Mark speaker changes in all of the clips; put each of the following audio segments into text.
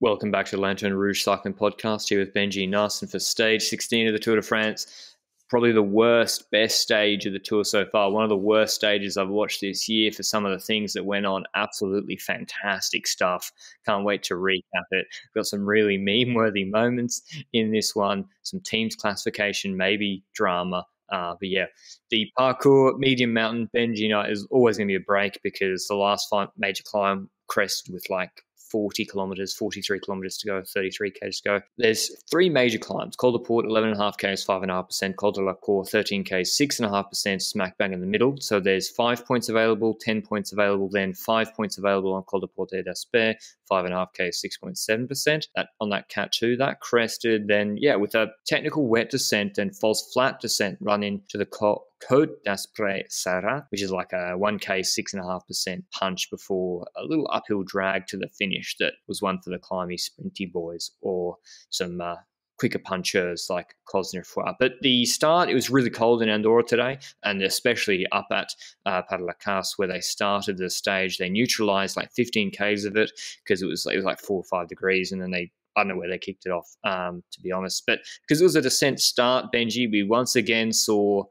Speaker 1: Welcome back to the Lanterne Rouge Cycling Podcast here with Benji Narsson for stage 16 of the Tour de France. Probably the best stage of the Tour so far. One of the worst stages I've watched this year for some of the things that went on. Absolutely fantastic stuff. Can't wait to recap it. Got some really meme-worthy moments in this one. Some teams classification, maybe drama. But yeah, the parcours, medium mountain, Benji is always going to be a break because the last major climb crested with like 40 kilometers, 43 kilometers to go, 33 k's to go. There's three major climbs: Col de Port, 11.5 k's, 5.5%; Col de la Cour, 13 k's, 6.5%, smack bang in the middle. So there's 5 points available, 10 points available, then 5 points available on Col de Porte d'Aspet, 5.5 k's, 6.7%. On that Cat 2, that crested, then with a technical wet descent and false flat descent run into the Côte d'Aspret Sarrat, which is like a 1k 6.5% punch before a little uphill drag to the finish that was one for the climby sprinty boys or some quicker punchers like Cosnefroid. But the start, it was really cold in Andorra today, and especially up at Pas-de-la-Casse where they started the stage. They neutralized like 15 k's of it because it was like 4 or 5 degrees, and then I don't know where they kicked it off, to be honest. But because it was a descent start, Benji, we once again saw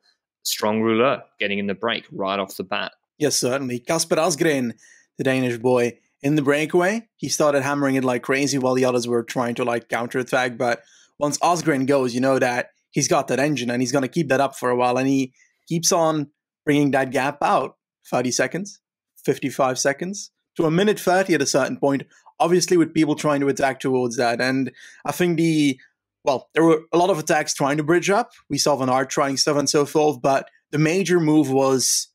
Speaker 1: strong rouleur getting in the break right off the bat.
Speaker 2: Yes, certainly. Kasper Asgreen, the Danish boy, in the breakaway, he started hammering it like crazy while the others were trying to counterattack. But once Asgreen goes, you know that he's got that engine and he's going to keep that up for a while. And he keeps on bringing that gap out. 30 seconds, 55 seconds, to a minute 30 at a certain point, obviously with people trying to attack towards that. And I think there were a lot of attacks trying to bridge up. We saw Van Aert trying stuff and so forth, but the major move was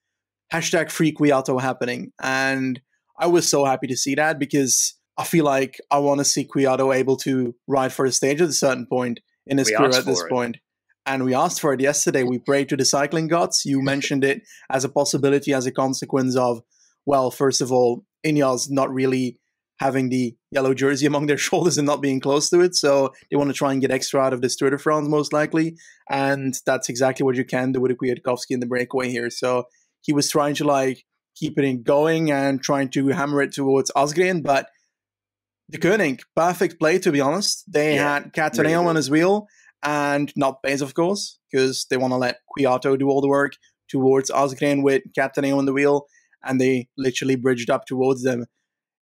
Speaker 2: #FreeKwiatko happening. And I was so happy to see that because I feel like I want to see Kwiatko able to ride for a stage at a certain point in his career at this point. And we asked for it yesterday. We prayed to the cycling gods. You mentioned it as a possibility as a consequence of, first of all, Ineos not really having the yellow jersey among their shoulders and not being close to it. So they want to try and get extra out of this Tour de France, most likely. And that's exactly what you can do with a Kwiatkowski in the breakaway here. So he was trying to keep it going and trying to hammer it towards Asgreen. But the Koenig, perfect play, to be honest. They had Cataneo really on his wheel and not Pace, of course, because they want to let Kwiatko do all the work towards Asgreen with Cataneo on the wheel. And they literally bridged up towards them.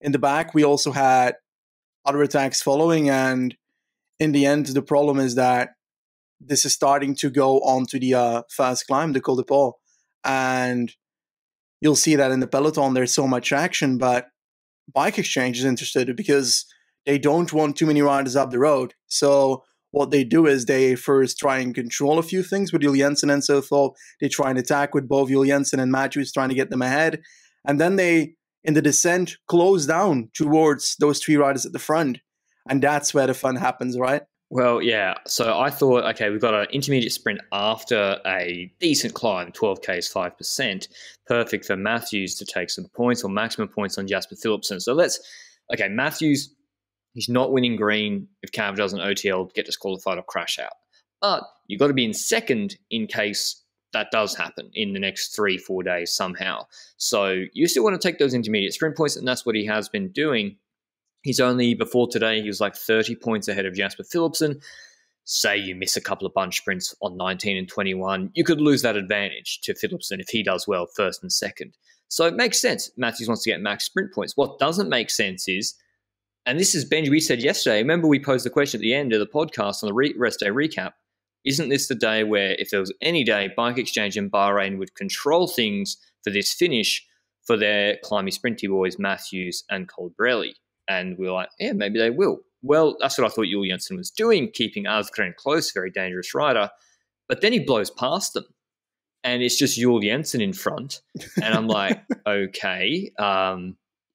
Speaker 2: In the back, we also had other attacks following, and in the end, the problem is that this is starting to go on to the first climb, the Col de Port, and you'll see that in the peloton there's so much action, but Bike Exchange is interested because they don't want too many riders up the road. So what they do is they first try and control a few things with Jules Jensen and so forth. They try and attack with both Jules Jensen and Matthews, trying to get them ahead, and then they, in the descent, close down towards those three riders at the front. And that's where the fun happens, right?
Speaker 1: Well, yeah. So I thought, okay, we've got an intermediate sprint after a decent climb, 12 k's, 5%. Perfect for Matthews to take some points or maximum points on Jasper Philipsen. So Matthews, he's not winning green if Cav doesn't OTL, get disqualified or crash out. But you've got to be in second in case that does happen in the next 3-4 days somehow. So you still want to take those intermediate sprint points, and that's what he has been doing. He's only, before today, he was like 30 points ahead of Jasper Philipsen. Say you miss a couple of bunch sprints on 19 and 21, you could lose that advantage to Philipsen if he does well first and second. So it makes sense. Matthews wants to get max sprint points. What doesn't make sense is, and this is Benji, we said yesterday, remember we posed the question at the end of the podcast on the rest day recap, isn't this the day where if there was any day, Bike Exchange and Bahrain would control things for this finish for their climby sprinty boys, Matthews and Colbrelli? And we were like, yeah, maybe they will. Well, that's what I thought Jules Jensen was doing, keeping Asgreen close, very dangerous rider. But then he blows past them, and it's just Jules Jensen in front. And I'm like, okay,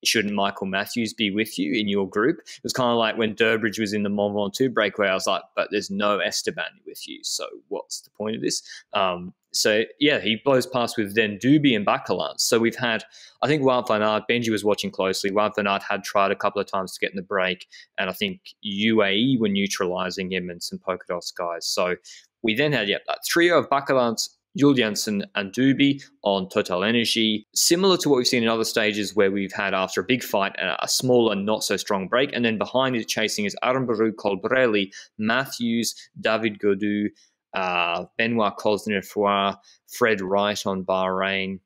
Speaker 1: shouldn't Michael Matthews be with you in your group? It was kind of like when Durbridge was in the Mont Ventoux breakaway. I was like, but there's no Esteban with you, so what's the point of this? He blows past with then Duby and Bacalans. So we've had, I think Wout van Aert, Benji was watching closely. Wout van Aert had tried a couple of times to get in the break, and I think UAE were neutralising him and some polka dots guys. So we then had that trio of Bacalans, Jules Janssen and Duby on Total Energy, similar to what we've seen in other stages where we've had after a big fight a smaller, not so strong break. And then behind it chasing is Aramburu, Colbrelli, Matthews, David Gaudu, Benoit Cosnefroy, Fred Wright on Bahrain,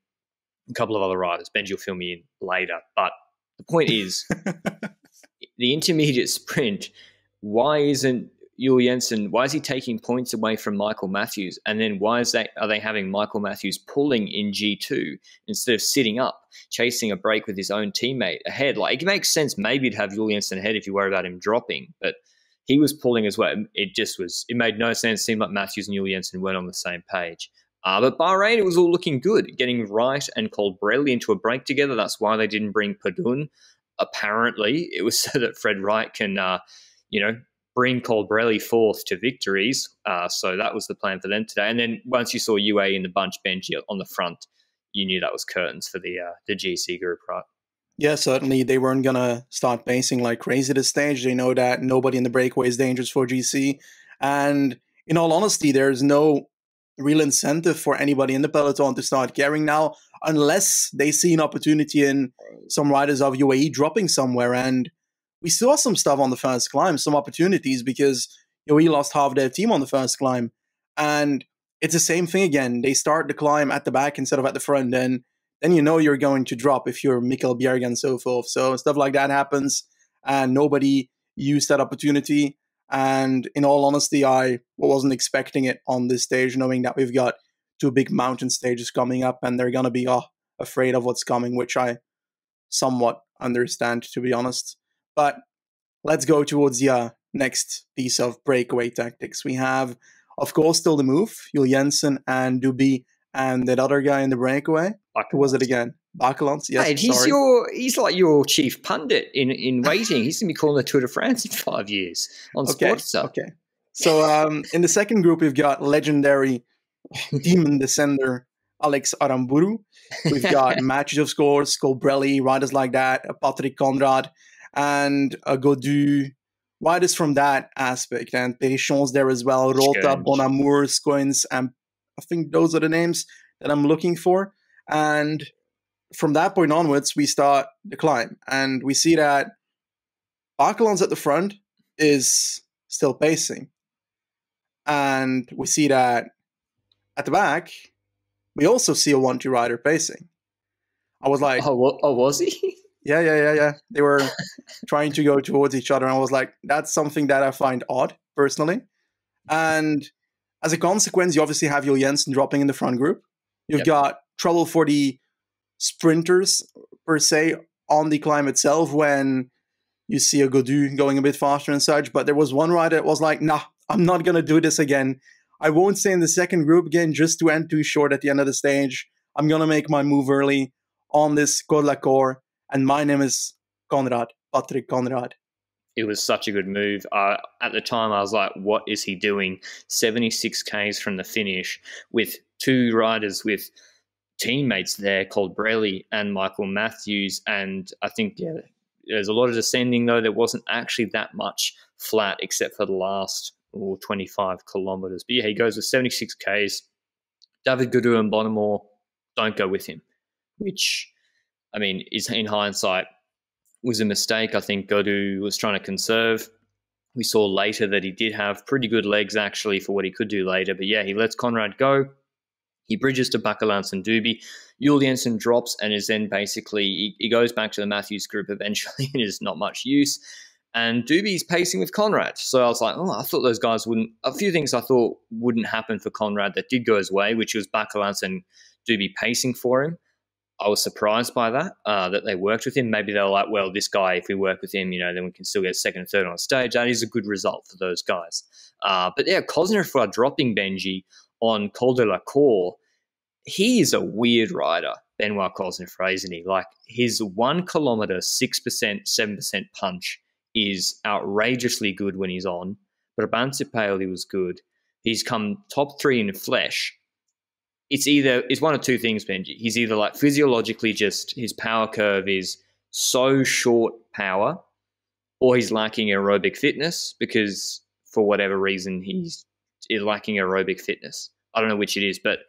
Speaker 1: a couple of other riders. Benji will fill me in later. But the point is, the intermediate sprint, why isn't Jules Janssen, why is he taking points away from Michael Matthews? And then why are they having Michael Matthews pulling in G2 instead of sitting up, chasing a break with his own teammate ahead? Like, it makes sense maybe to have Jules Janssen ahead if you worry about him dropping, but he was pulling as well. It made no sense. It seemed like Matthews and Jules Janssen weren't on the same page. But Bahrain, it was all looking good, getting Wright and Colbrelli into a break together. That's why they didn't bring Padun. Apparently, it was so that Fred Wright can, bring Colbrelli fourth to victories. So that was the plan for them today. And then once you saw UA in the bunch Benji on the front, you knew that was curtains for the GC group, right?
Speaker 2: Yeah, certainly. They weren't going to start pacing like crazy this stage. They know that nobody in the breakaway is dangerous for GC. And in all honesty, there's no real incentive for anybody in the peloton to start caring now, unless they see an opportunity in some riders of UAE dropping somewhere. And we saw some stuff on the first climb, some opportunities, because UAE lost half their team on the first climb. And it's the same thing again. They start the climb at the back instead of at the front. And then you know you're going to drop if you're Mikkel Bjerg and so forth. So stuff like that happens, and nobody used that opportunity. And in all honesty, I wasn't expecting it on this stage, knowing that we've got two big mountain stages coming up, and they're going to be afraid of what's coming, which I somewhat understand, to be honest. But let's go towards the next piece of breakaway tactics. We have, of course, still the move, Jules Janssen and Duby and that other guy in the breakaway. Who was it again? Bakelants? Yes,
Speaker 1: mate, he's like your chief pundit in waiting. He's going to be calling the Tour de France in 5 years on Sportster.
Speaker 2: Okay. So in the second group, we've got legendary demon descender Alex Aramburu. We've got Matthews, of course, Colbrelli, riders like that, Patrick Conrad, and Gaudu, riders from that aspect. And Péchon's there as well, Rota, Bonamour, Scoins, and I think those are the names that I'm looking for. And from that point onwards, we start the climb. And we see that Bakelants at the front is still pacing. And we see that at the back, we also see a 1-2 rider pacing. I was like...
Speaker 1: Oh, was he?
Speaker 2: Yeah. They were trying to go towards each other. And I was like, that's something that I find odd, personally. And as a consequence, you obviously have Jules Janssen dropping in the front group. You've got trouble for the sprinters, per se, on the climb itself when you see a Gaudu going a bit faster and such. But there was one rider that was like, nah, I'm not going to do this again. I won't stay in the second group again just to end too short at the end of the stage. I'm going to make my move early on this Côte la Cour. And my name is Conrad, Patrick Conrad.
Speaker 1: It was such a good move. At the time, I was like, what is he doing? 76 Ks from the finish with two riders with teammates there, Colbrelli and Michael Matthews. And I think, there's a lot of descending, though. There wasn't actually that much flat except for the last 25 kilometres. But he goes with 76 Ks. David Gaudu and Bonamour don't go with him, which, I mean, is in hindsight was a mistake. I think Gaudu was trying to conserve. We saw later that he did have pretty good legs, actually, for what he could do later. But he lets Conrad go. He bridges to Bakelants and Duby. Jules Janssen drops and is then basically, he goes back to the Matthews group eventually and is not much use. And Duby's pacing with Conrad. So I was like, I thought those guys wouldn't, a few things I thought wouldn't happen for Conrad that did go his way, which was Bakelants and Duby pacing for him. I was surprised by that, that they worked with him. Maybe they were like, well, this guy, if we work with him, then we can still get second and third on stage. That is a good result for those guys. But Cosnefroy dropping Benji on Col de la Cour, he is a weird rider, Benoit Cosnefroy, isn't he? Like, his 1 kilometre, 6%, 7% punch is outrageously good when he's on. But Abansipale, he was good. He's come top 3 in flesh. It's one of two things, Benji. He's either like physiologically just his power curve is so short power, or he's lacking aerobic fitness because for whatever reason he's lacking aerobic fitness. I don't know which it is, but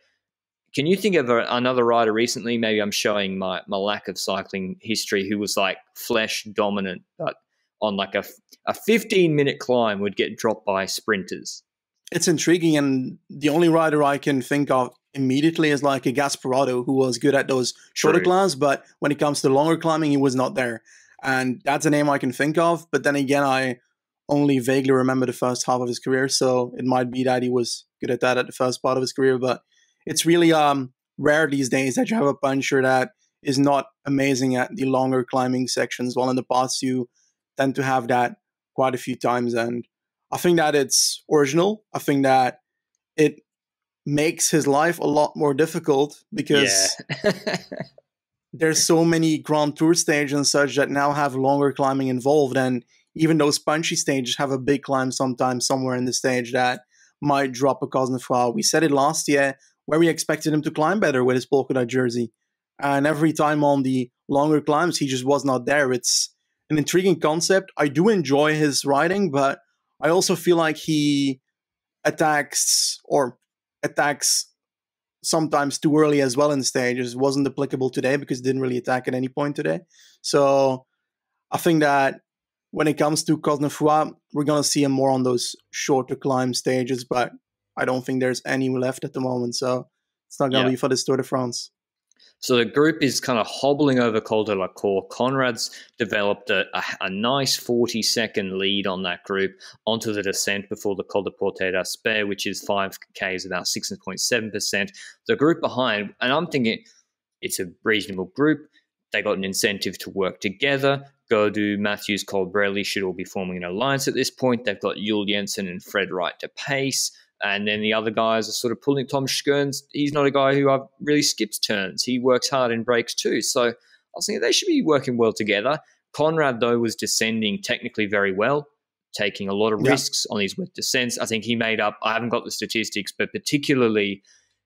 Speaker 1: Can you think of another rider recently? Maybe I'm showing my lack of cycling history, who was like flesh dominant, but on like a 15-minute climb would get dropped by sprinters.
Speaker 2: It's intriguing, and the only rider I can think of immediately is like a Gasparotto, who was good at those shorter climbs, but when it comes to longer climbing, he was not there. And that's a name I can think of. But then again, I only vaguely remember the first half of his career, so it might be that he was good at that at the first part of his career. But it's really rare these days that you have a puncher that is not amazing at the longer climbing sections, while in the past you tend to have that quite a few times. And I think that it's original. I think that it makes his life a lot more difficult because there's so many Grand Tour stages and such that now have longer climbing involved. And even those punchy stages have a big climb sometimes somewhere in the stage that might drop a Cosnefroid. We said it last year where we expected him to climb better with his polka dot jersey. And every time on the longer climbs, he just was not there. It's an intriguing concept. I do enjoy his riding, but I also feel like he attacks sometimes too early as well in stages. It wasn't applicable today because he didn't really attack at any point today. So I think that when it comes to Cosnefroid, we're going to see him more on those shorter climb stages, but I don't think there's any left at the moment. So it's not going to be for this Tour de France.
Speaker 1: So the group is kind of hobbling over Col de la Cour. Conrad's developed a nice 40-second lead on that group onto the descent before the Col de Porte d'Aspet, which is 5K is about 6.7%. The group behind, and I'm thinking it's a reasonable group. They got an incentive to work together. Gaudu, Matthews, Colbrelli should all be forming an alliance at this point. They've got Jules Jensen and Fred Wright to pace. And then the other guys are sort of pulling. Tom Schkerns, he's not a guy who really skips turns. He works hard in breaks too. So I was thinking they should be working well together. Conrad, though, was descending technically very well, taking a lot of risks on these wet descents. I think he made up, I haven't got the statistics, but particularly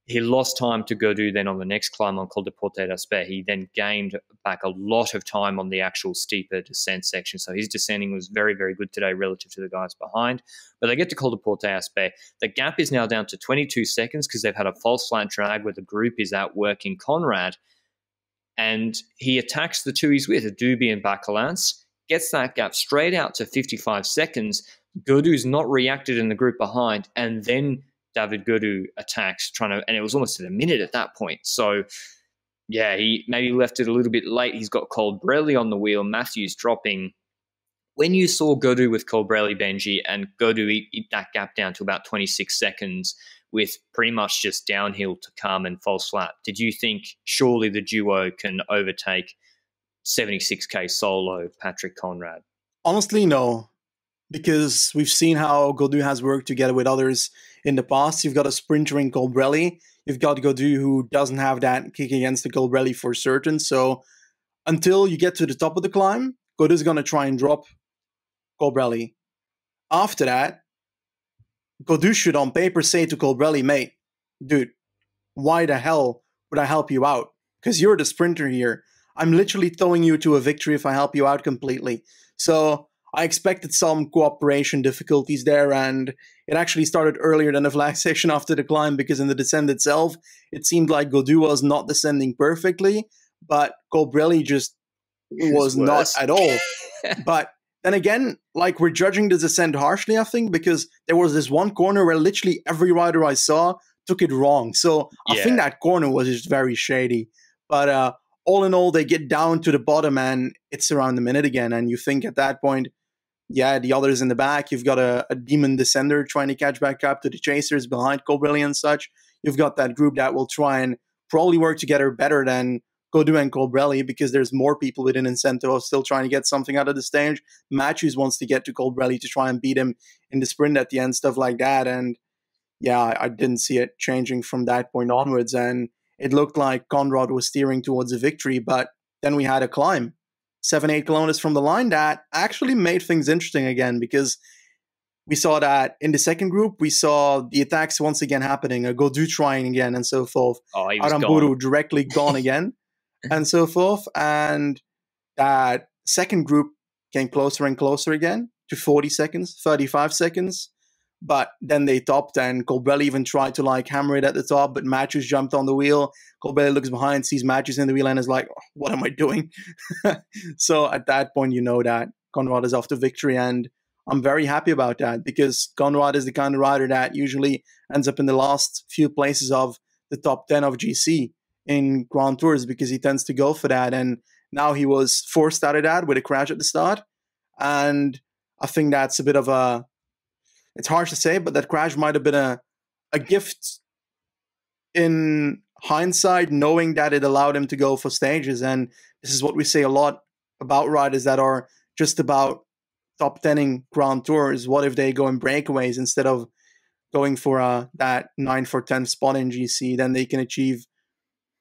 Speaker 1: he lost time to Gaudu then on the next climb on Col de Porte d'Aspet. He then gained back a lot of time on the actual steeper descent section. So his descending was very, very good today relative to the guys behind. But they get to Col de Porte d'Aspet. The gap is now down to 22 seconds because they've had a false flat drag where the group is outworking Conrad. And he attacks the two he's with, Adubi and Bacalance, gets that gap straight out to 55 seconds. Gaudu's not reacted in the group behind, and then David Gaudu attacks, and it was almost at a minute at that point. So, yeah, he maybe left it a little bit late. He's got Colbrelli on the wheel, Matthews dropping. When you saw Gaudu with Colbrelli, Benji, and Gaudu eat that gap down to about 26 seconds with pretty much just downhill to come and false flat, did you think surely the duo can overtake 76K solo Patrick Conrad?
Speaker 2: Honestly, no. Because we've seen how Gaudu has worked together with others in the past. You've got a sprinter in Colbrelli. You've got Gaudu who doesn't have that kick against the Colbrelli for certain. So until you get to the top of the climb, Gaudu's going to try and drop Colbrelli. After that, Gaudu should on paper say to Colbrelli, mate, dude, why the hell would I help you out? Because you're the sprinter here. I'm literally throwing you to a victory if I help you out completely. So I expected some cooperation difficulties there, and it actually started earlier than the flag section after the climb, because in the descent itself, it seemed like Gaudu was not descending perfectly, but Colbrelli just was not at all. But then again, like, we're judging the descent harshly, I think, because there was this one corner where literally every rider I saw took it wrong. So I think that corner was just very shady. But all in all, they get down to the bottom and it's around a minute again. And you think at that point, yeah, the others in the back, you've got a demon descender trying to catch back up to the chasers behind Colbrelli and such. You've got that group that will try and probably work together better than Gaudu and Colbrelli, because there's more people with an incentive of still trying to get something out of the stage. Matthews wants to get to Colbrelli to try and beat him in the sprint at the end, stuff like that. And yeah, I didn't see it changing from that point onwards. And it looked like Conrad was steering towards a victory, but then we had a climb 7-8 kilometers from the line that actually made things interesting again, because we saw that in the second group, we saw the attacks once again happening, Gaudu trying again and so forth. Aramburu directly gone again and so forth. And that second group came closer and closer again to 40 seconds, 35 seconds. but then they topped, and Colbrelli even tried to like hammer it at the top, but Matthews jumped on the wheel. Colbrelli looks behind, sees Matthews in the wheel, and is like, what am I doing? So at that point, you know that Conrad is off to victory, and I'm very happy about that, because Conrad is the kind of rider that usually ends up in the last few places of the top 10 of GC in Grand Tours, because he tends to go for that. And now he was forced out of that with a crash at the start. And I think that's a bit of a, it's harsh to say, but that crash might have been a gift in hindsight, knowing that it allowed him to go for stages. And this is what we say a lot about riders that are just about top 10ing Grand Tours. What if they go in breakaways instead of going for that 9 for 10 spot in GC? Then they can achieve,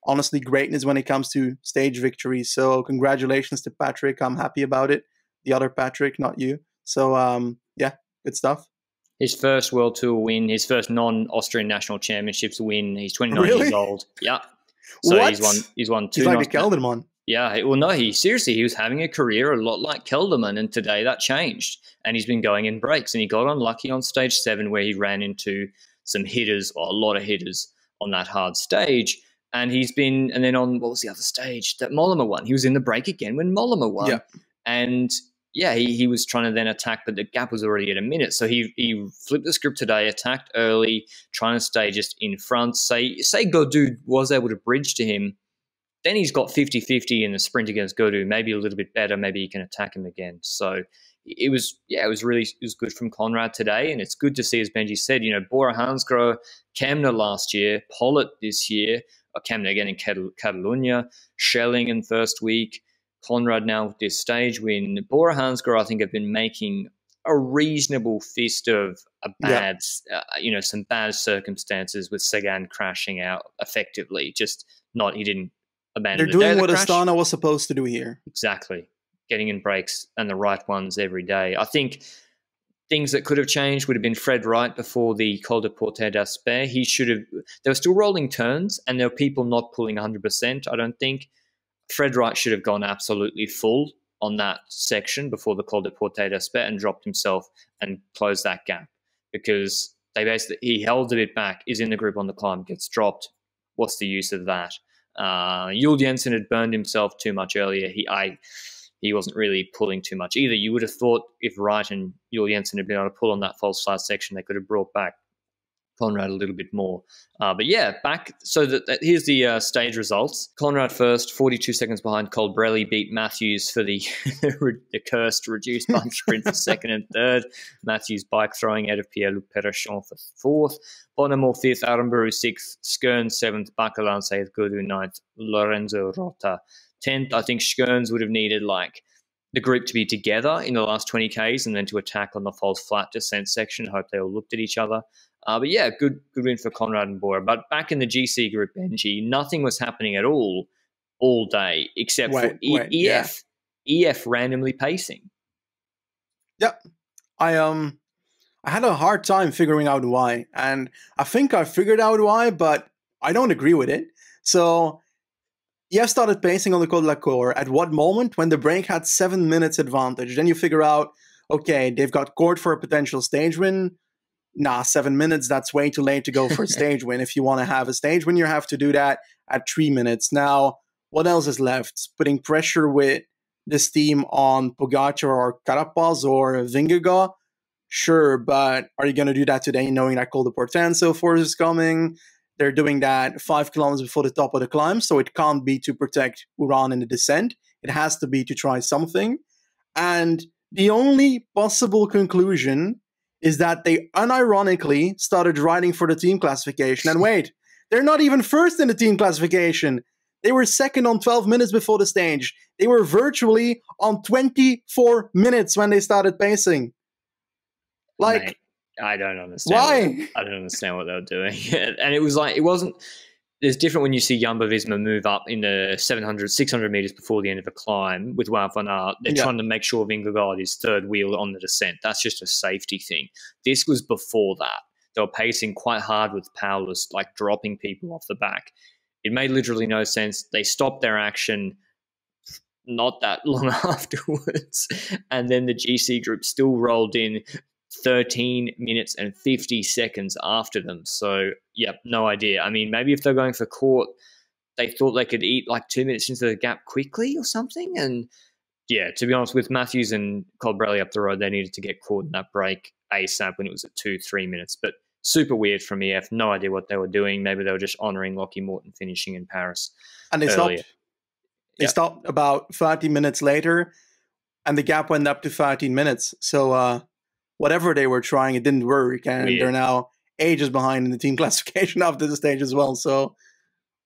Speaker 2: honestly, greatness when it comes to stage victories. So congratulations to Patrick. I'm happy about it. The other Patrick, not you. So yeah, good stuff.
Speaker 1: His first World Tour win, his first non-Austrian National Championships win. He's 29
Speaker 2: Really?
Speaker 1: years old. Yeah. So
Speaker 2: What?
Speaker 1: he's won two.
Speaker 2: He's like a Kelderman.
Speaker 1: Yeah. Well, no, he was having a career a lot like Kelderman, and today that changed. And he's been going in breaks, and he got unlucky on stage 7 where he ran into some hitters, or a lot of hitters on that hard stage. And then on, what was the other stage? That Mollema won. He was in the break again when Mollema won.
Speaker 2: Yeah.
Speaker 1: And yeah, he was trying to then attack, but the gap was already at a minute. So he flipped the script today, attacked early, trying to stay just in front. Say Gaudu was able to bridge to him. Then he's got 50-50 in the sprint against Gaudu, maybe a little bit better. Maybe he can attack him again. So it was good from Conrad today. And it's good to see, as Benji said, Bora Hansgrohe, Kemna last year, Pollitt this year, Kemna again in Catalunya, Schelling in first week, Conrad now with this stage win. Bora Hansgrohe, I think, have been making a reasonable fist of some bad circumstances with Sagan crashing out effectively. He didn't abandon.
Speaker 2: They're doing what Astana was supposed to do here.
Speaker 1: Exactly. Getting in breaks and the right ones every day. I think things that could have changed would have been Fred Wright before the Col de Porte d'Aspet. They were still rolling turns, and there were people not pulling 100%, I don't think. Fred Wright should have gone absolutely full on that section before the Col de Porte d'Aspet and dropped himself and closed that gap, because he held a bit back, is in the group on the climb, gets dropped. What's the use of that? Jules Jensen had burned himself too much earlier. He wasn't really pulling too much either. You would have thought if Wright and Jules Jensen had been able to pull on that false start section, they could have brought back Conrad a little bit more. But yeah, back. So here's the stage results. Conrad first, 42 seconds behind. Colbrelli beat Matthews for the cursed reduced bunch sprint for second and third. Matthews bike throwing out of Pierre-Luc Perrechon for fourth. Bonnemore fifth, Arenberg sixth, Skjern seventh, Bacalan eighth, Gaudu ninth, Lorenzo Rota 10th. I think Skjerns would have needed the group to be together in the last 20 Ks and then to attack on the false flat descent section. Hope they all looked at each other. But yeah, good win for Conrad and Bora. But back in the GC group, Benji, nothing was happening at all day except for EF randomly pacing.
Speaker 2: Yep. I had a hard time figuring out why. And I think I figured out why, but I don't agree with it. So EF started pacing on the Col de la Cour at what moment? When the break had 7 minutes advantage. Then you figure out, okay, they've got court for a potential stage win. 7 minutes, that's way too late to go for a stage win. If you want to have a stage win, you have to do that at 3 minutes. Now, what else is left? Putting pressure with this team on Pogacar or Carapaz or Vingegaard? Sure, but are you going to do that today knowing that Col de Porte and so forth is coming? They're doing that 5 kilometers before the top of the climb, so it can't be to protect Uran in the descent. It has to be to try something. And the only possible conclusion is that they unironically started riding for the team classification. And wait, they're not even first in the team classification. They were second on 12 minutes before the stage. They were virtually on 24 minutes when they started pacing.
Speaker 1: Mate, I don't understand.
Speaker 2: Why?
Speaker 1: I don't understand what they were doing. And it wasn't. It's different when you see Jumbo-Visma move up in the 700, 600 meters before the end of a climb with Wout van Aert. They're trying to make sure Vingegaard is third wheel on the descent. That's just a safety thing. This was before that. They were pacing quite hard with Paulus, dropping people off the back. It made literally no sense. They stopped their action not that long afterwards. And then the GC group still rolled in 13 minutes and 50 seconds after them. So, yeah, no idea. I mean, maybe if they're going for court, they thought they could eat like 2 minutes into the gap quickly or something. And yeah, to be honest, with Matthews and Colbrelli up the road, they needed to get caught in that break ASAP when it was at 2-3 minutes. But super weird from EF. No idea what they were doing. Maybe they were just honouring Lockie Morton finishing in Paris.
Speaker 2: And they
Speaker 1: earlier.
Speaker 2: stopped. They stopped about 30 minutes later, and the gap went up to 13 minutes. So whatever they were trying, it didn't work, and they're now ages behind in the team classification after the stage as well. So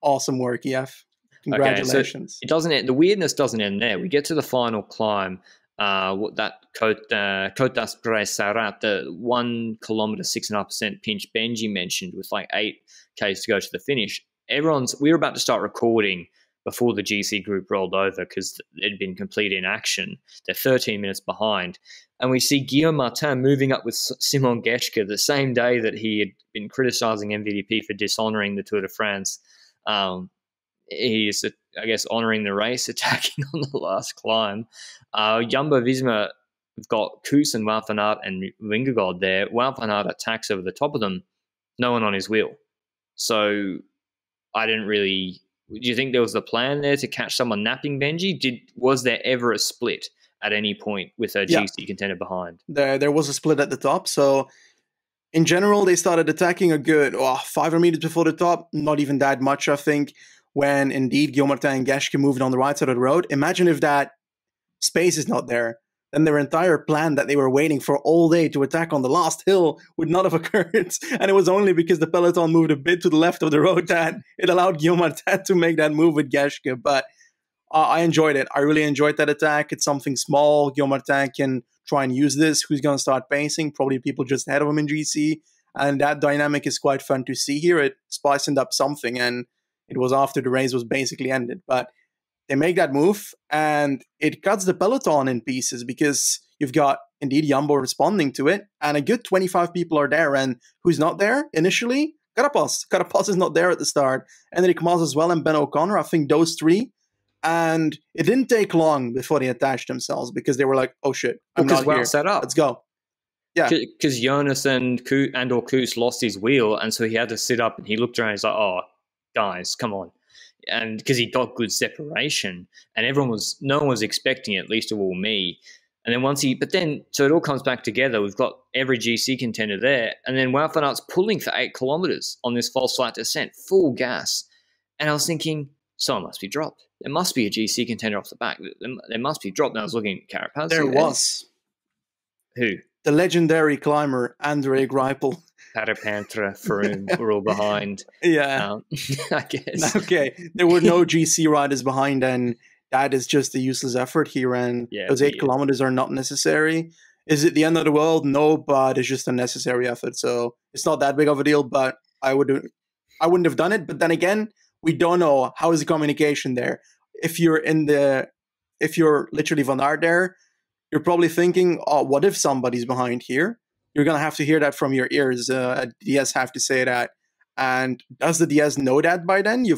Speaker 2: awesome work, EF. Congratulations.
Speaker 1: Okay, so it doesn't end, the weirdness doesn't end there. We get to the final climb, that Côte d'Aspres Sarat, the 1 kilometer, 6.5% pinch Benji mentioned with like 8 Ks to go to the finish. We were about to start recording before the GC group rolled over because they'd been complete inaction. They're 13 minutes behind. And we see Guillaume Martin moving up with Simon Geschke the same day that he had been criticising MVDP for dishonouring the Tour de France. He is, I guess, honouring the race, attacking on the last climb. Jumbo-Visma have got Koos and Wout van Aert and Vingegaard there. Wout van Aert attacks over the top of them. No one on his wheel. So I didn't really... Do you think there was a plan there to catch someone napping Benji? Was there ever a split at any point with a GC contender behind?
Speaker 2: There was a split at the top. So in general, they started attacking a good 500 meters before the top. Not even that much, I think, when indeed Guillaume Martin and Geschke moved on the right side of the road. Imagine if that space is not there. Then their entire plan that they were waiting for all day to attack on the last hill would not have occurred. And it was only because the peloton moved a bit to the left of the road that it allowed Guillaume Martin to make that move with Geschke. But I enjoyed it. I really enjoyed that attack. It's something small. Guillaume Martin can try and use this. Who's going to start pacing? Probably people just ahead of him in GC. And that dynamic is quite fun to see here. It spiced up something. And it was after the race was basically ended. But they make that move, and it cuts the peloton in pieces because you've got, indeed, Jumbo responding to it, and a good 25 people are there. And who's not there initially? Carapaz. Carapaz is not there at the start. Enric Mas as well and Ben O'Connor. I think those 3. And it didn't take long before they attached themselves because they were like, oh shit, I'm not here.
Speaker 1: Set up.
Speaker 2: Let's go. Yeah.
Speaker 1: Because Jonas and or Koos lost his wheel, and so he had to sit up, and he looked around and he's like, oh, guys, come on. And because he got good separation, and no one was expecting it, least of all me. And then so it all comes back together. We've got every GC contender there, and then Wout van Aert's pulling for 8 kilometers on this false flat descent, full gas. And I was thinking, someone must be dropped. There must be a GC contender off the back. There must be dropped. And I was looking at Carapaz.
Speaker 2: There was.
Speaker 1: Who?
Speaker 2: The legendary climber, André Greipel.
Speaker 1: Parapantra, Froome were all behind.
Speaker 2: Yeah.
Speaker 1: I guess.
Speaker 2: Okay. There were no GC riders behind, and that is just a useless effort here. And those 8 kilometers are not necessary. Is it the end of the world? No, but it's just a necessary effort. So it's not that big of a deal, but I wouldn't have done it. But then again, we don't know how is the communication there. If you're literally Van Aert there, you're probably thinking, oh, what if somebody's behind here? You're going to have to hear that from your ears. DS have to say that. And does the DS know that by then? Do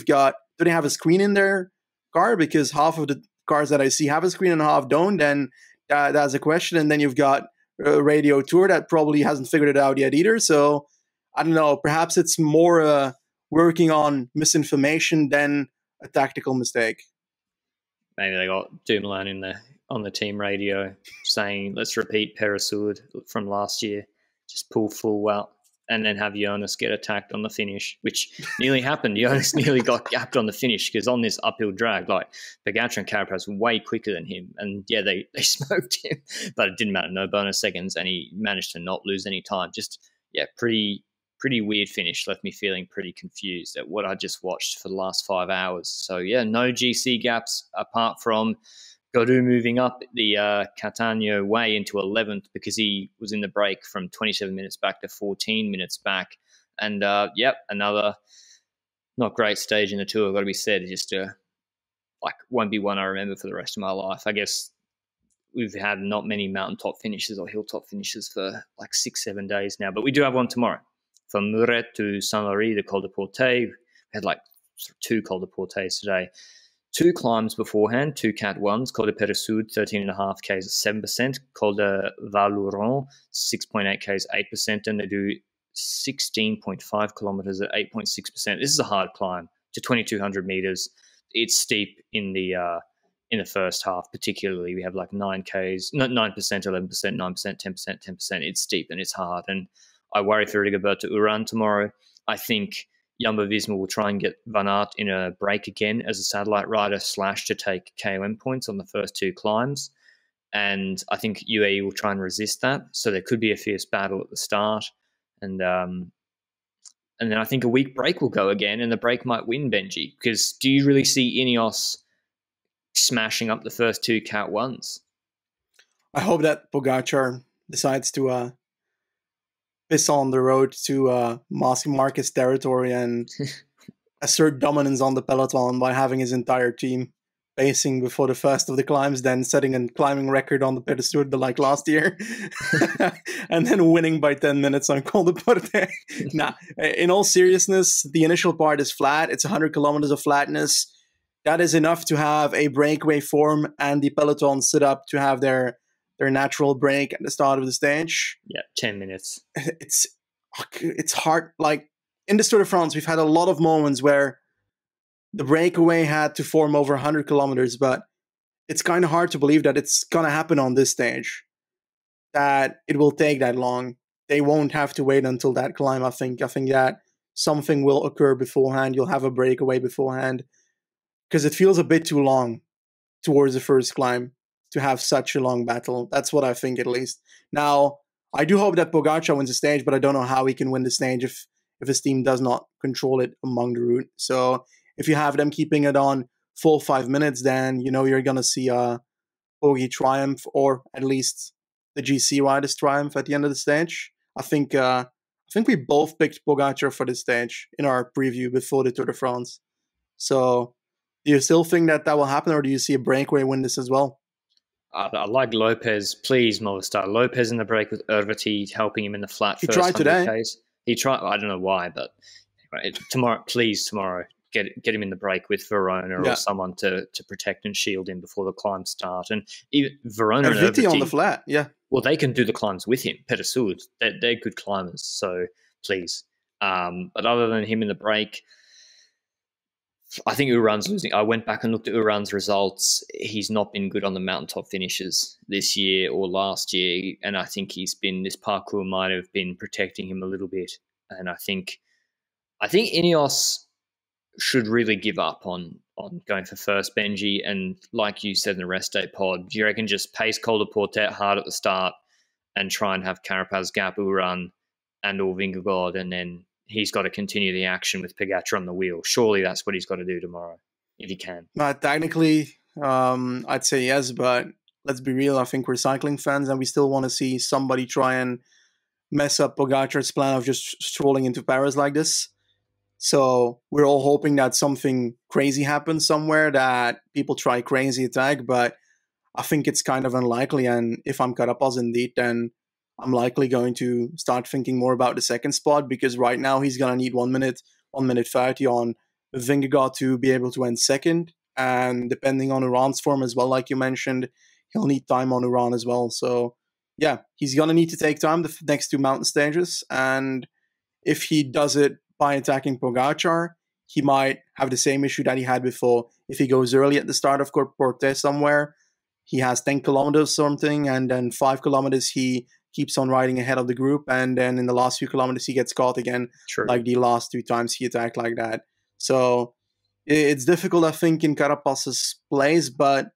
Speaker 2: they have a screen in their car? Because half of the cars that I see have a screen and half don't. Then that's a question. And then you've got Radio Tour that probably hasn't figured it out yet either. So I don't know. Perhaps it's more working on misinformation than a tactical mistake.
Speaker 1: Maybe they got Dumoulin on the team radio saying, let's repeat Peresud from last year. Just pull full out and then have Jonas get attacked on the finish, which nearly happened. Jonas nearly got gapped on the finish because on this uphill drag, like Pogačar and Carapaz were way quicker than him. And yeah, they smoked him, but it didn't matter. No bonus seconds, and he managed to not lose any time. Just, yeah, pretty weird finish. Left me feeling pretty confused at what I just watched for the last 5 hours. So yeah, no GC gaps apart from Gaudu moving up the Catania way into 11th because he was in the break from 27 minutes back to 14 minutes back. And, another not great stage in the Tour, got to be said. Just won't be one I remember for the rest of my life. I guess we've had not many mountaintop finishes or hilltop finishes for 6-7 days now. But we do have one tomorrow. From Muret to Saint-Laury, the Col de Portet. We had 2 Col de Portets today. 2 climbs beforehand, 2 Cat 1s, Col de Pere Sud, 13.5 Ks at 7%, Col de Valouron, 6.8 Ks, 8%, and they do 16.5 kilometers at 8.6%. This is a hard climb to 2,200 meters. It's steep in the first half, particularly. We have like 9 Ks, 9%, 11%, 9%, 10%, 10%. It's steep and it's hard. And I worry for Rigoberto Urán tomorrow. I think Jumbo-Visma will try and get Van Aert in a break again as a satellite rider / to take KOM points on the first 2 climbs. And I think UAE will try and resist that. So there could be a fierce battle at the start. And then I think a week break will go again, and the break might win, Benji. Because do you really see Ineos smashing up the first 2 Cat 1s?
Speaker 2: I hope that Pogacar decides to piss on the road to Marcus territory and assert dominance on the peloton by having his entire team pacing before the first of the climbs, then setting a climbing record on the Pere Sud like last year, and then winning by 10 minutes on Col de Portet. Nah, in all seriousness, the initial part is flat. It's 100 kilometers of flatness. That is enough to have a breakaway form and the peloton sit up to have their natural break at the start of the stage.
Speaker 1: Yeah, 10 minutes.
Speaker 2: It's hard. Like in the Tour de France, we've had a lot of moments where the breakaway had to form over 100 kilometers, but it's kind of hard to believe that it's going to happen on this stage, that it will take that long. They won't have to wait until that climb, I think. I think that something will occur beforehand. You'll have a breakaway beforehand, because it feels a bit too long towards the first climb to have such a long battle. That's what I think, at least. Now, I do hope that Pogacar wins the stage, but I don't know how he can win the stage if his team does not control it among the route. So if you have them keeping it on full 5 minutes, then you know you're going to see a Pogi triumph, or at least the GC riders triumph at the end of the stage. I think we both picked Pogacar for the stage in our preview before the Tour de France. So do you still think that will happen, or do you see a breakaway win this as well?
Speaker 1: I like Lopez. Please, Movistar. Lopez in the break with Erviti helping him in the flat.
Speaker 2: He tried today.
Speaker 1: Ks. He tried. I don't know why, but anyway, tomorrow, get him in the break with Verona or someone to protect and shield him before the climbs start. And even Verona and Erviti
Speaker 2: on the flat, yeah.
Speaker 1: Well, they can do the climbs with him. Pere Sud, they're good climbers. So please. But other than him in the break, I think Uran's losing. I went back and looked at Uran's results. He's not been good on the mountaintop finishes this year or last year, and I think this parkour might have been protecting him a little bit. And I think Ineos should really give up on going for first, Benji. And like you said in the rest day pod, do you reckon just pace Col de Portet hard at the start and try and have Carapaz gap Uran and or Vingegaard, and then he's got to continue the action with Pogacar on the wheel? Surely that's what he's got to do tomorrow, if he can.
Speaker 2: Technically, I'd say yes, but let's be real. I think we're cycling fans, and we still want to see somebody try and mess up Pogacar's plan of just strolling into Paris like this. So we're all hoping that something crazy happens somewhere, that people try crazy attack, but I think it's kind of unlikely. And if I'm Carapaz indeed, then I'm likely going to start thinking more about the second spot, because right now he's going to need 1 minute, 1 minute 30 on Vingegaard to be able to end second. And depending on Uran's form as well, like you mentioned, he'll need time on Uran as well. So yeah, he's going to need to take time the next 2 mountain stages. And if he does it by attacking Pogacar, he might have the same issue that he had before. If he goes early at the start of Portet somewhere, he has 10 kilometers something, and then 5 kilometers he keeps on riding ahead of the group, and then in the last few kilometers he gets caught again.
Speaker 1: True.
Speaker 2: Like the last 2 times he attacked like that. So it's difficult, I think, in Carapaz's place, but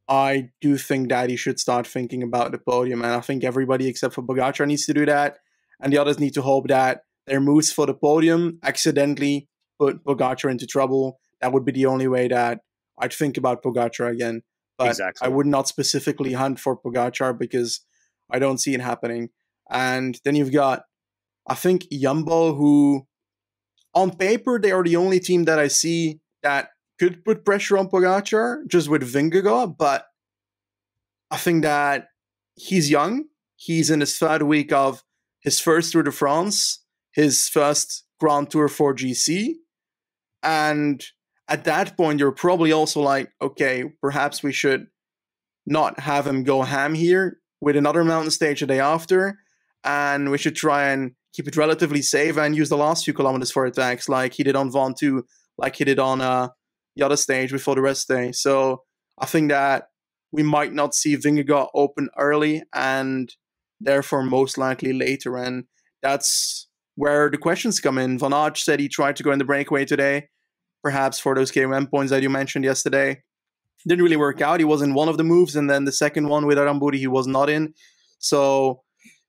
Speaker 2: I do think that he should start thinking about the podium, and I think everybody except for Pogacar needs to do that, and the others need to hope that their moves for the podium accidentally put Pogacar into trouble. That would be the only way that I'd think about Pogacar again. But
Speaker 1: exactly.
Speaker 2: I would not specifically hunt for Pogacar, because I don't see it happening. And then you've got, I think, Jumbo, who on paper, they are the only team that I see that could put pressure on Pogacar, just with Vingegaard. But I think that he's young. He's in his 3rd week of his first Tour de France, his first Grand Tour for GC. And at that point, you're probably also like, okay, perhaps we should not have him go ham here with another mountain stage a day after, and we should try and keep it relatively safe and use the last few kilometers for attacks, like he did on Vaughan 2, like he did on the other stage before the rest day. So I think that we might not see Vingegaard open early and therefore most likely later, and that's where the questions come in. Van Aert said he tried to go in the breakaway today, perhaps for those KOM points that you mentioned yesterday. Didn't really work out. He was in one of the moves, and then the second one with Aramburi, he was not in. So,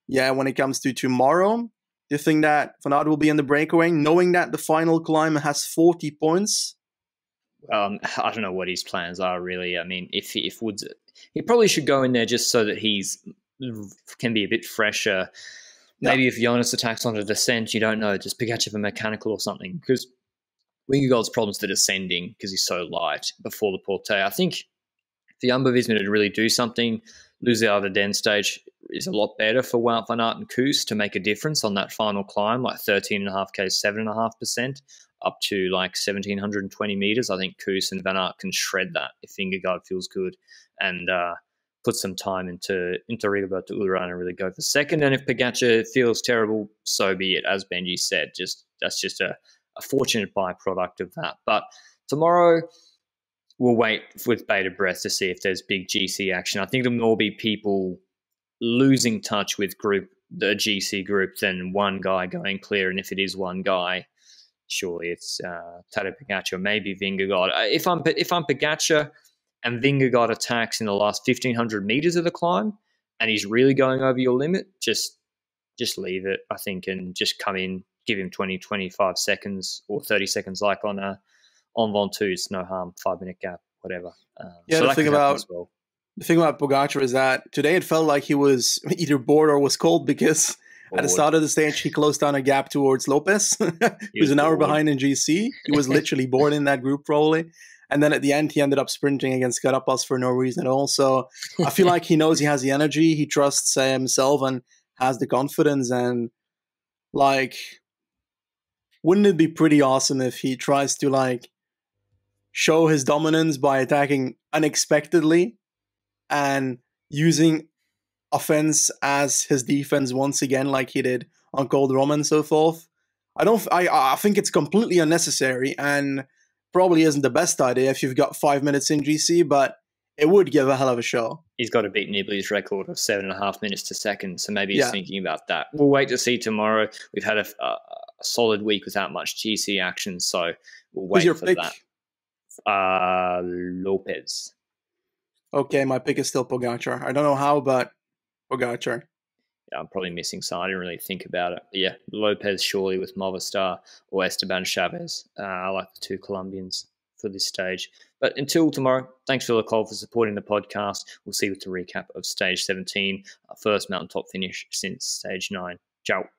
Speaker 2: yeah, when it comes to tomorrow, do you think that Van Aert will be in the breakaway, knowing that the final climb has 40 points?
Speaker 1: I don't know what his plans are, really. I mean, if Woods, he probably should go in there just so that can be a bit fresher. Maybe if Jonas attacks on a descent, you don't know, just Pogačar a mechanical or something, because Vingegaard's problem's the descending because he's so light before the Porte. I think for Jumbo-Visma to really do something, lose the Ardennes stage is a lot better for Wout van Aert and Koos to make a difference on that final climb, like 13.5K, 7.5%, up to like 1,720 meters. I think Koos and Van Aert can shred that if Vingegaard feels good and put some time into Rigoberto Urán and really go for second. And if Pogačar feels terrible, so be it. As Benji said, that's just a fortunate byproduct of that. But tomorrow, we'll wait with bated breath to see if there's big GC action. I think there'll more be people losing touch with the GC group than one guy going clear. And if it is one guy, surely it's Tadej Pogačar, maybe Vingegaard. If I'm Pogačar and Vingegaard attacks in the last 1,500 meters of the climb and he's really going over your limit, just leave it, I think, and just come in, give him 20, 25 seconds or 30 seconds like on Vaughan 2. It's no harm, 5-minute gap, whatever.
Speaker 2: The thing about Pogačar is that today it felt like he was either bored or was cold, because at the start of the stage he closed down a gap towards Lopez, who's an hour behind in GC. He was literally bored in that group probably. And then at the end, he ended up sprinting against Carapaz for no reason at all. So I feel like he knows he has the energy. He trusts himself and has the confidence. And, like, wouldn't it be pretty awesome if he tries to, like, show his dominance by attacking unexpectedly and using offense as his defense once again, like he did on Cold Roma and so forth? I think it's completely unnecessary and probably isn't the best idea if you've got 5 minutes in GC, but it would give a hell of a show.
Speaker 1: He's got to beat Nibali's record of 7.5 minutes to second, so maybe he's thinking about that. We'll wait to see tomorrow. We've had a solid week without much GC action, so we'll wait for that. Lopez.
Speaker 2: Okay, my pick is still Pogačar. I don't know how, but Pogačar.
Speaker 1: Yeah, I'm probably missing some. I didn't really think about it. But yeah, Lopez surely with Movistar or Esteban Chavez. I like the two Colombians for this stage. But until tomorrow, thanks Phil Cole for supporting the podcast. We'll see you with the recap of Stage 17, our first mountaintop finish since Stage 9. Ciao.